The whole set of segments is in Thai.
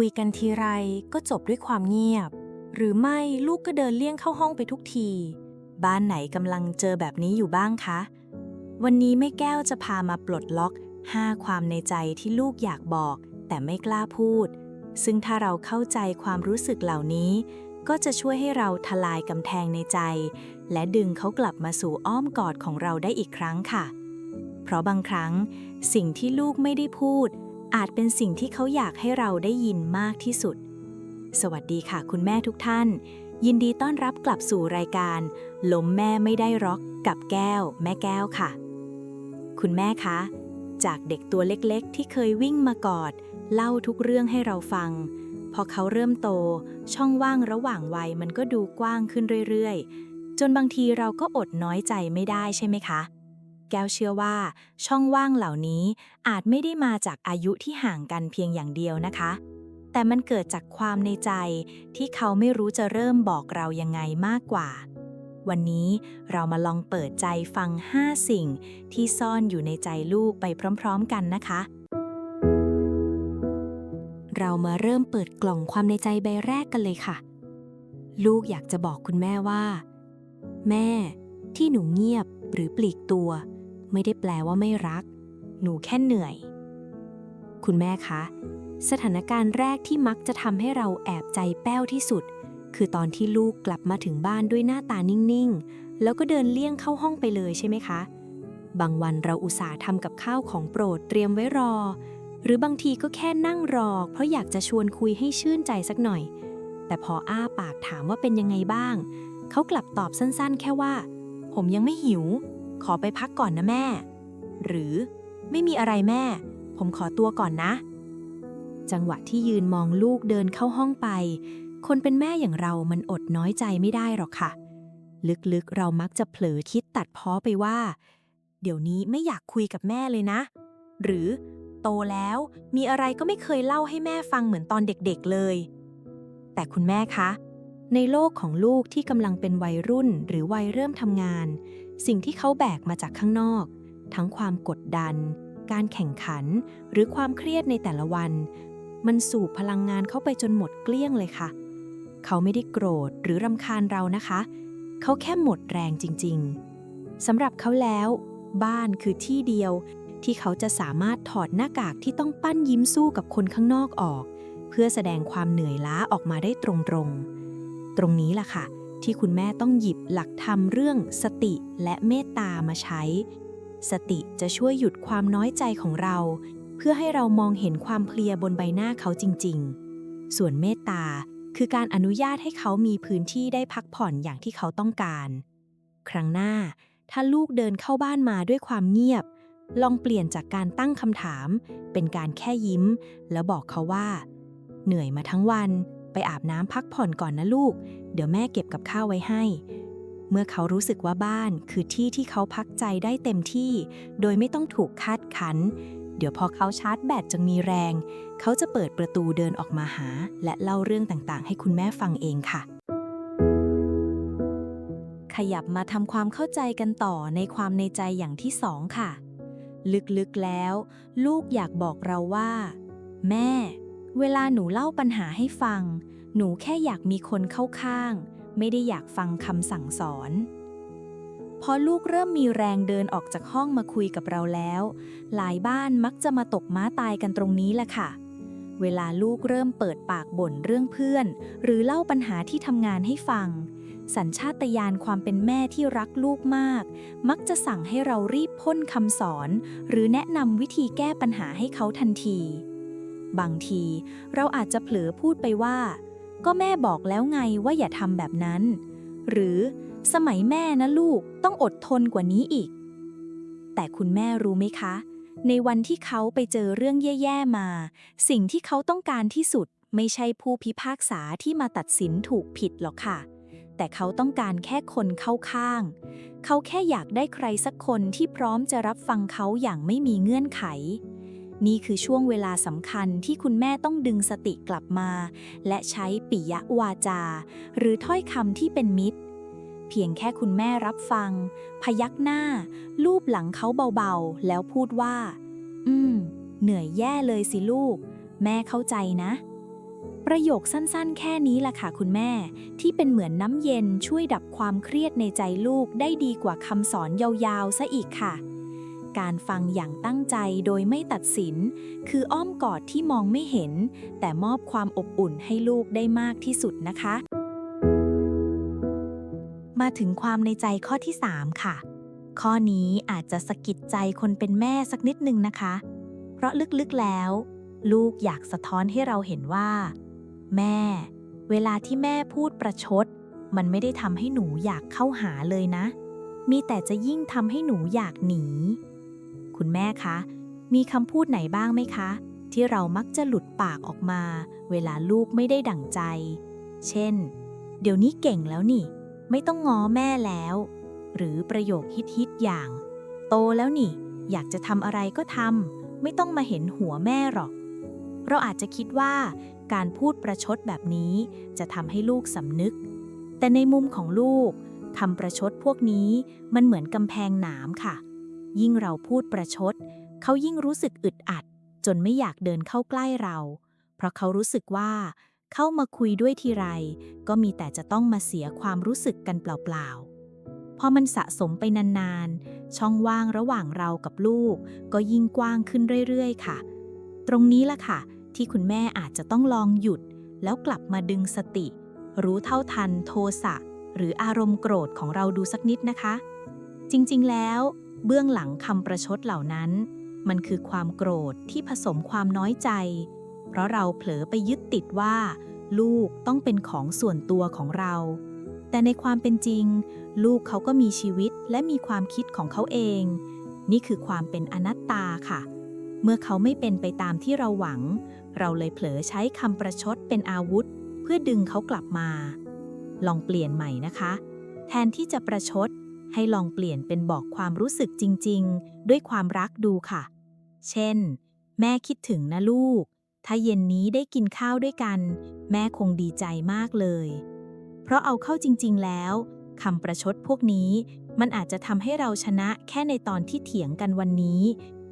คุยกันทีไรก็จบด้วยความเงียบหรือไม่ลูกก็เดินเลี่ยงเข้าห้องไปทุกทีบ้านไหนกำลังเจอแบบนี้อยู่บ้างคะวันนี้แม่แก้วจะพามาปลดล็อก5ความในใจที่ลูกอยากบอกแต่ไม่กล้าพูดซึ่งถ้าเราเข้าใจความรู้สึกเหล่านี้ก็จะช่วยให้เราทลายกำแพงในใจและดึงเขากลับมาสู่อ้อมกอดของเราได้อีกครั้งค่ะเพราะบางครั้งสิ่งที่ลูกไม่ได้พูดอาจเป็นสิ่งที่เขาอยากให้เราได้ยินมากที่สุดสวัสดีค่ะคุณแม่ทุกท่านยินดีต้อนรับกลับสู่รายการล้มแม่ไม่ได้ร็อกกับแก้วแม่แก้วค่ะคุณแม่คะจากเด็กตัวเล็กๆที่เคยวิ่งมากอดเล่าทุกเรื่องให้เราฟังพอเขาเริ่มโตช่องว่างระหว่างวัยมันก็ดูกว้างขึ้นเรื่อยๆจนบางทีเราก็อดน้อยใจไม่ได้ใช่ไหมคะแก้วเชื่อว่าช่องว่างเหล่านี้อาจไม่ได้มาจากอายุที่ห่างกันเพียงอย่างเดียวนะคะแต่มันเกิดจากความในใจที่เขาไม่รู้จะเริ่มบอกเรายังไงมากกว่าวันนี้เรามาลองเปิดใจฟัง5สิ่งที่ซ่อนอยู่ในใจลูกไปพร้อมๆกันนะคะเรามาเริ่มเปิดกล่องความในใจใบแรกกันเลยค่ะลูกอยากจะบอกคุณแม่ว่าแม่ที่หนูเงียบหรือปลีกตัวไม่ได้แปลว่าไม่รักหนูแค่เหนื่อยคุณแม่คะสถานการณ์แรกที่มักจะทำให้เราแอบใจแป้วที่สุดคือตอนที่ลูกกลับมาถึงบ้านด้วยหน้าตานิ่งๆแล้วก็เดินเลี่ยงเข้าห้องไปเลยใช่ไหมคะบางวันเราอุตส่าห์ทำกับข้าวของโปรดเตรียมไว้รอหรือบางทีก็แค่นั่งรอเพราะอยากจะชวนคุยให้ชื่นใจสักหน่อยแต่พออ้าปากถามว่าเป็นยังไงบ้างเขากลับตอบสั้นๆแค่ว่าผมยังไม่หิวขอไปพักก่อนนะแม่หรือไม่มีอะไรแม่ผมขอตัวก่อนนะจังหวะที่ยืนมองลูกเดินเข้าห้องไปคนเป็นแม่อย่างเรามันอดน้อยใจไม่ได้หรอกค่ะลึกๆเรามักจะเผลอคิดตัดพ้อไปว่าเดี๋ยวนี้ไม่อยากคุยกับแม่เลยนะหรือโตแล้วมีอะไรก็ไม่เคยเล่าให้แม่ฟังเหมือนตอนเด็กๆเลยแต่คุณแม่คะในโลกของลูกที่กำลังเป็นวัยรุ่นหรือวัยเริ่มทำงานสิ่งที่เขาแบกมาจากข้างนอกทั้งความกดดันการแข่งขันหรือความเครียดในแต่ละวันมันสูบพลังงานเข้าไปจนหมดเกลี้ยงเลยค่ะเขาไม่ได้โกรธหรือรำคาญเรานะคะเขาแค่หมดแรงจริงๆสำหรับเขาแล้วบ้านคือที่เดียวที่เขาจะสามารถถอดหน้ากากที่ต้องปั้นยิ้มสู้กับคนข้างนอกออกเพื่อแสดงความเหนื่อยล้าออกมาได้ตรงนี้ล่ะค่ะที่คุณแม่ต้องหยิบหลักธรรมเรื่องสติและเมตตามาใช้สติจะช่วยหยุดความน้อยใจของเราเพื่อให้เรามองเห็นความเพลียบนใบหน้าเขาจริงๆส่วนเมตตาคือการอนุญาตให้เขามีพื้นที่ได้พักผ่อนอย่างที่เขาต้องการครั้งหน้าถ้าลูกเดินเข้าบ้านมาด้วยความเงียบลองเปลี่ยนจากการตั้งคำถามเป็นการแค่ยิ้มแล้วบอกเขาว่าเหนื่อยมาทั้งวันไปอาบน้ำพักผ่อนก่อนนะลูกเดี๋ยวแม่เก็บกับข้าวไว้ให้เมื่อเขารู้สึกว่าบ้านคือที่ที่เขาพักใจได้เต็มที่โดยไม่ต้องถูกคาดคั้นเดี๋ยวพอเขาชาร์จแบตจนมีแรงเขาจะเปิดประตูเดินออกมาหาและเล่าเรื่องต่างๆให้คุณแม่ฟังเองค่ะขยับมาทำความเข้าใจกันต่อในความในใจอย่างที่2ค่ะลึกๆแล้วลูกอยากบอกเราว่าแม่เวลาหนูเล่าปัญหาให้ฟังหนูแค่อยากมีคนเข้าข้างไม่ได้อยากฟังคำสั่งสอนพอลูกเริ่มมีแรงเดินออกจากห้องมาคุยกับเราแล้วหลายบ้านมักจะมาตกม้าตายกันตรงนี้แหละค่ะเวลาลูกเริ่มเปิดปากบ่นเรื่องเพื่อนหรือเล่าปัญหาที่ทำงานให้ฟังสัญชาตญาณความเป็นแม่ที่รักลูกมากมักจะสั่งให้เรารีบพ่นคำสอนหรือแนะนำวิธีแก้ปัญหาให้เขาทันทีบางทีเราอาจจะเผลอพูดไปว่าก็แม่บอกแล้วไงว่าอย่าทำแบบนั้นหรือสมัยแม่นะลูกต้องอดทนกว่านี้อีกแต่คุณแม่รู้ไหมคะในวันที่เขาไปเจอเรื่องแย่ๆมาสิ่งที่เขาต้องการที่สุดไม่ใช่ผู้พิพากษาที่มาตัดสินถูกผิดหรอกค่ะแต่เขาต้องการแค่คนเข้าข้างเขาแค่อยากได้ใครสักคนที่พร้อมจะรับฟังเขาอย่างไม่มีเงื่อนไขนี่คือช่วงเวลาสำคัญที่คุณแม่ต้องดึงสติกลับมาและใช้ปิยวาจาหรือถ้อยคำที่เป็นมิตรเพียงแค่คุณแม่รับฟังพยักหน้าลูบหลังเขาเบาๆแล้วพูดว่าเหนื่อยแย่เลยสิลูกแม่เข้าใจนะ ประโยคสั้นๆแค่นี้แหละค่ะคุณแม่ที่เป็นเหมือนน้ำเย็นช่วยดับความเครียดในใจลูกได้ดีกว่าคำสอนยาวๆซะอีกค่ะการฟังอย่างตั้งใจโดยไม่ตัดสินคืออ้อมกอดที่มองไม่เห็นแต่มอบความอบอุ่นให้ลูกได้มากที่สุดนะคะมาถึงความในใจข้อที่3ค่ะข้อนี้อาจจะสะกิดใจคนเป็นแม่สักนิดนึงนะคะเพราะลึกๆแล้วลูกอยากสะท้อนให้เราเห็นว่าแม่เวลาที่แม่พูดประชดมันไม่ได้ทำให้หนูอยากเข้าหาเลยนะมีแต่จะยิ่งทำให้หนูอยากหนีคุณแม่คะมีคำพูดไหนบ้างไหมคะที่เรามักจะหลุดปากออกมาเวลาลูกไม่ได้ดั่งใจเช่นเดี๋ยวนี้เก่งแล้วนี่ไม่ต้องง้อแม่แล้วหรือประโยคฮิตๆอย่างโตแล้วนี่อยากจะทำอะไรก็ทำไม่ต้องมาเห็นหัวแม่หรอกเราอาจจะคิดว่าการพูดประชดแบบนี้จะทำให้ลูกสำนึกแต่ในมุมของลูกคำประชดพวกนี้มันเหมือนกำแพงหนามค่ะยิ่งเราพูดประชดเขายิ่งรู้สึกอึดอัดจนไม่อยากเดินเข้าใกล้เราเพราะเขารู้สึกว่าเข้ามาคุยด้วยทีไรก็มีแต่จะต้องมาเสียความรู้สึกกันเปล่าๆพอมันสะสมไปนานๆช่องว่างระหว่างเรากับลูกก็ยิ่งกว้างขึ้นเรื่อยๆค่ะตรงนี้ล่ะค่ะที่คุณแม่อาจจะต้องลองหยุดแล้วกลับมาดึงสติรู้เท่าทันโทสะหรืออารมณ์โกรธของเราดูสักนิดนะคะจริงๆแล้วเบื้องหลังคำประชดเหล่านั้นมันคือความโกรธที่ผสมความน้อยใจเพราะเราเผลอไปยึดติดว่าลูกต้องเป็นของส่วนตัวของเราแต่ในความเป็นจริงลูกเขาก็มีชีวิตและมีความคิดของเขาเองนี่คือความเป็นอนัตตาค่ะเมื่อเขาไม่เป็นไปตามที่เราหวังเราเลยเผลอใช้คำประชดเป็นอาวุธเพื่อดึงเขากลับมาลองเปลี่ยนใหม่นะคะแทนที่จะประชดให้ลองเปลี่ยนเป็นบอกความรู้สึกจริงๆด้วยความรักดูค่ะเช่นแม่คิดถึงนะลูกถ้าเย็นนี้ได้กินข้าวด้วยกันแม่คงดีใจมากเลยเพราะเอาเข้าจริงๆแล้วคำประชดพวกนี้มันอาจจะทำให้เราชนะแค่ในตอนที่เถียงกันวันนี้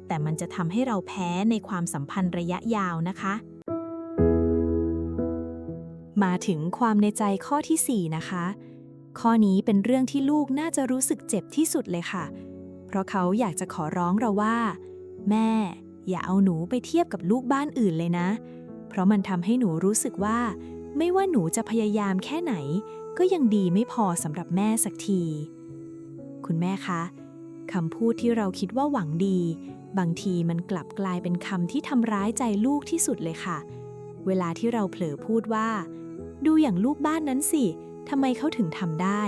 แต่มันจะทำให้เราแพ้ในความสัมพันธ์ระยะยาวนะคะมาถึงความในใจข้อที่ 4 นะคะ ข้อนี้เป็นเรื่องที่ลูกน่าจะรู้สึกเจ็บที่สุดเลยค่ะ เพราะเขาอยากจะขอร้องเราว่า แม่อย่าเอาหนูไปเทียบกับลูกบ้านอื่นเลยนะ เพราะมันทำให้หนูรู้สึกว่าไม่ว่าหนูจะพยายามแค่ไหนก็ยังดีไม่พอสำหรับแม่สักที คุณแม่คะคำพูดที่เราคิดว่าหวังดีบางทีมันกลับกลายเป็นคำที่ทำร้ายใจลูกที่สุดเลยค่ะ เวลาที่เราเผลอพูดว่าดูอย่างลูกบ้านนั้นสิทำไมเขาถึงทำได้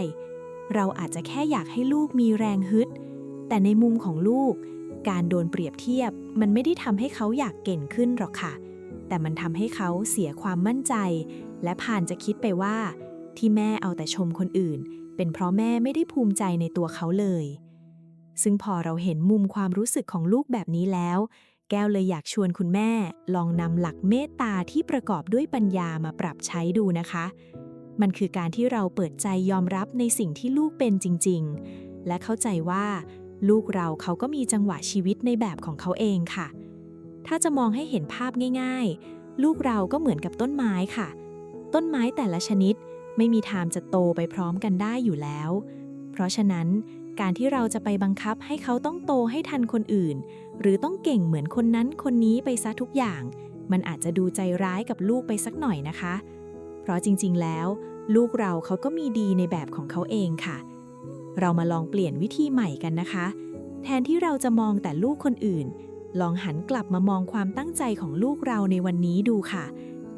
เราอาจจะแค่อยากให้ลูกมีแรงฮึดแต่ในมุมของลูกการโดนเปรียบเทียบมันไม่ได้ทำให้เขาอยากเก่งขึ้นหรอกค่ะแต่มันทำให้เขาเสียความมั่นใจและผ่านจะคิดไปว่าที่แม่เอาแต่ชมคนอื่นเป็นเพราะแม่ไม่ได้ภูมิใจในตัวเขาเลยซึ่งพอเราเห็นมุมความรู้สึกของลูกแบบนี้แล้วแก้วเลยอยากชวนคุณแม่ลองนำหลักเมตตาที่ประกอบด้วยปัญญามาปรับใช้ดูนะคะมันคือการที่เราเปิดใจยอมรับในสิ่งที่ลูกเป็นจริงๆและเข้าใจว่าลูกเราเขาก็มีจังหวะชีวิตในแบบของเขาเองค่ะถ้าจะมองให้เห็นภาพง่ายๆลูกเราก็เหมือนกับต้นไม้ค่ะต้นไม้แต่ละชนิดไม่มีทางจะโตไปพร้อมกันได้อยู่แล้วเพราะฉะนั้นการที่เราจะไปบังคับให้เขาต้องโตให้ทันคนอื่นหรือต้องเก่งเหมือนคนนั้นคนนี้ไปซะทุกอย่างมันอาจจะดูใจร้ายกับลูกไปสักหน่อยนะคะเพราะจริงๆแล้วลูกเราเขาก็มีดีในแบบของเขาเองค่ะเรามาลองเปลี่ยนวิธีใหม่กันนะคะแทนที่เราจะมองแต่ลูกคนอื่นลองหันกลับมามองความตั้งใจของลูกเราในวันนี้ดูค่ะ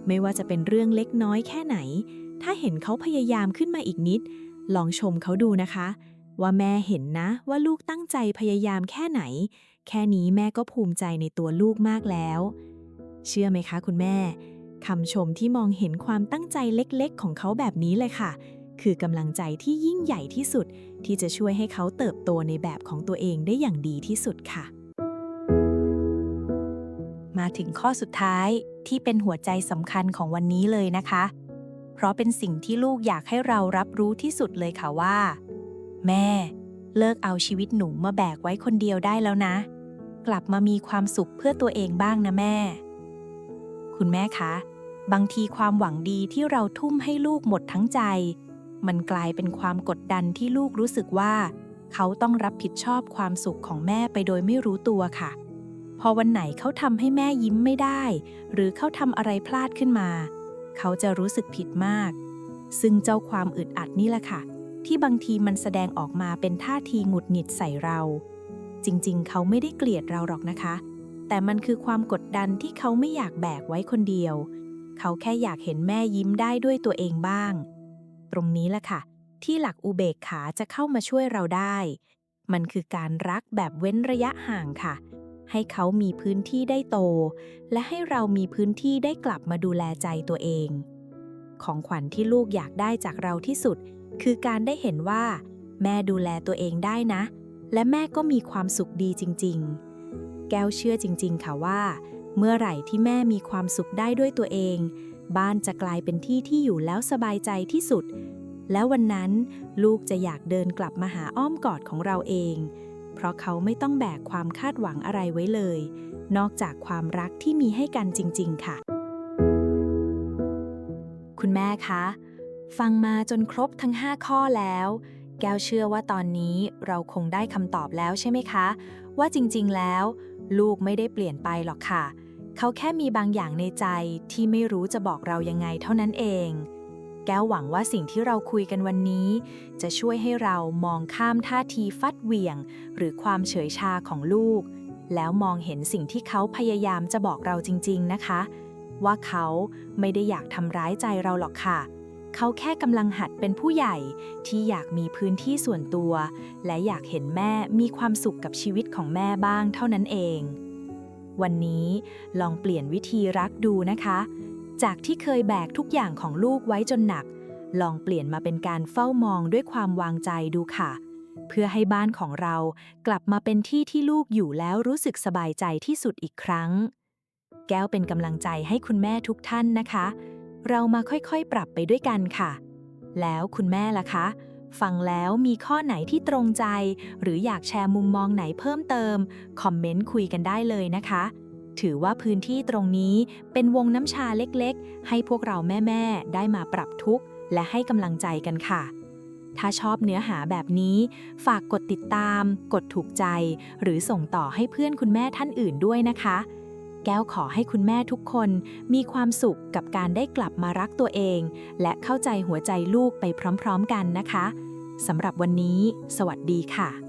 ไม่ว่าจะเป็นเรื่องเล็กน้อยแค่ไหนถ้าเห็นเขาพยายามขึ้นมาอีกนิดลองชมเขาดูนะคะว่าแม่เห็นนะว่าลูกตั้งใจพยายามแค่ไหนแค่นี้แม่ก็ภูมิใจในตัวลูกมากแล้วเชื่อไหมคะคุณแม่คำชมที่มองเห็นความตั้งใจเล็กๆของเขาแบบนี้เลยค่ะคือกำลังใจที่ยิ่งใหญ่ที่สุดที่จะช่วยให้เขาเติบโตในแบบของตัวเองได้อย่างดีที่สุดค่ะมาถึงข้อสุดท้ายที่เป็นหัวใจสำคัญของวันนี้เลยนะคะเพราะเป็นสิ่งที่ลูกอยากให้เรารับรู้ที่สุดเลยค่ะว่าแม่เลิกเอาชีวิตหนูมาแบกไว้คนเดียวได้แล้วนะกลับมามีความสุขเพื่อตัวเองบ้างนะแม่คุณแม่คะ บางทีความหวังดีที่เราทุ่มให้ลูกหมดทั้งใจ มันกลายเป็นความกดดันที่ลูกรู้สึกว่าเขาต้องรับผิดชอบความสุขของแม่ไปโดยไม่รู้ตัวค่ะ พอวันไหนเขาทำให้แม่ยิ้มไม่ได้ หรือเขาทำอะไรพลาดขึ้นมา เขาจะรู้สึกผิดมาก ซึ่งเจ้าความอึดอัดนี่แหละค่ะ ที่บางทีมันแสดงออกมาเป็นท่าทีหงุดหงิดใส่เรา จริงๆ เขาไม่ได้เกลียดเราหรอกนะคะ แต่มันคือความกดดันที่เขาไม่อยากแบกไว้คนเดียว เขาแค่อยากเห็นแม่ยิ้มได้ด้วยตัวเองบ้าง ตรงนี้แหละค่ะ ที่หลักอุเบกขาจะเข้ามาช่วยเราได้ มันคือการรักแบบเว้นระยะห่างค่ะ ให้เขามีพื้นที่ได้โต และให้เรามีพื้นที่ได้กลับมาดูแลใจตัวเอง ของขวัญที่ลูกอยากได้จากเราที่สุด คือการได้เห็นว่า แม่ดูแลตัวเองได้นะ และแม่ก็มีความสุขดีจริงๆ แก้วเชื่อจริงๆค่ะว่า เมื่อไหร่ที่แม่มีความสุขได้ด้วยตัวเอง บ้านจะกลายเป็นที่ที่อยู่แล้วสบายใจที่สุด แล้ววันนั้นลูกจะอยากเดินกลับมาหาอ้อมกอดของเราเอง เพราะเขาไม่ต้องแบกความคาดหวังอะไรไว้เลย นอกจากความรักที่มีให้กันจริงๆค่ะ คุณแม่คะ ฟังมาจนครบทั้ง 5 ข้อแล้ว แก้วเชื่อว่าตอนนี้เราคงได้คำตอบแล้วใช่ไหมคะ ว่าจริงๆแล้ว ลูกไม่ได้เปลี่ยนไปหรอกค่ะ เขาแค่มีบางอย่างในใจที่ไม่รู้จะบอกเรายังไงเท่านั้นเอง แก้วหวังว่าสิ่งที่เราคุยกันวันนี้ จะช่วยให้เรามองข้ามท่าทีฟัดเหวี่ยง หรือความเฉยชาของลูก แล้วมองเห็นสิ่งที่เขาพยายามจะบอกเราจริงๆนะคะ ว่าเขาไม่ได้อยากทำร้ายใจเราหรอกค่ะ เขาแค่กำลังหัดเป็นผู้ใหญ่ที่อยากมีพื้นที่ส่วนตัว และอยากเห็นแม่มีความสุขกับชีวิตของแม่บ้างเท่านั้นเอง วันนี้ลองเปลี่ยนวิธีรักดูนะคะ จากที่เคยแบกทุกอย่างของลูกไว้จนหนัก ลองเปลี่ยนมาเป็นการเฝ้ามองด้วยความวางใจดูค่ะ เพื่อให้บ้านของเรากลับมาเป็นที่ที่ลูกอยู่แล้วรู้สึกสบายใจที่สุดอีกครั้ง แก้วเป็นกำลังใจให้คุณแม่ทุกท่านนะคะ เรามาค่อยๆปรับไปด้วยกันค่ะ แล้วคุณแม่ล่ะคะ ฟังแล้วมีข้อไหนที่ตรงใจ หรืออยากแชร์มุมมองไหนเพิ่มเติม คอมเมนต์คุยกันได้เลยนะคะ ถือว่าพื้นที่ตรงนี้เป็นวงน้ำชาเล็กๆ ให้พวกเราแม่ๆได้มาปรับทุกข์และให้กำลังใจกันค่ะ ถ้าชอบเนื้อหาแบบนี้ ฝากกดติดตาม กดถูกใจ หรือส่งต่อให้เพื่อนคุณแม่ท่านอื่นด้วยนะคะ แก้วขอให้คุณแม่ทุกคนมีความสุขกับการได้กลับมารักตัวเอง และเข้าใจหัวใจลูกไปพร้อมๆกันนะคะ สำหรับวันนี้ สวัสดีค่ะ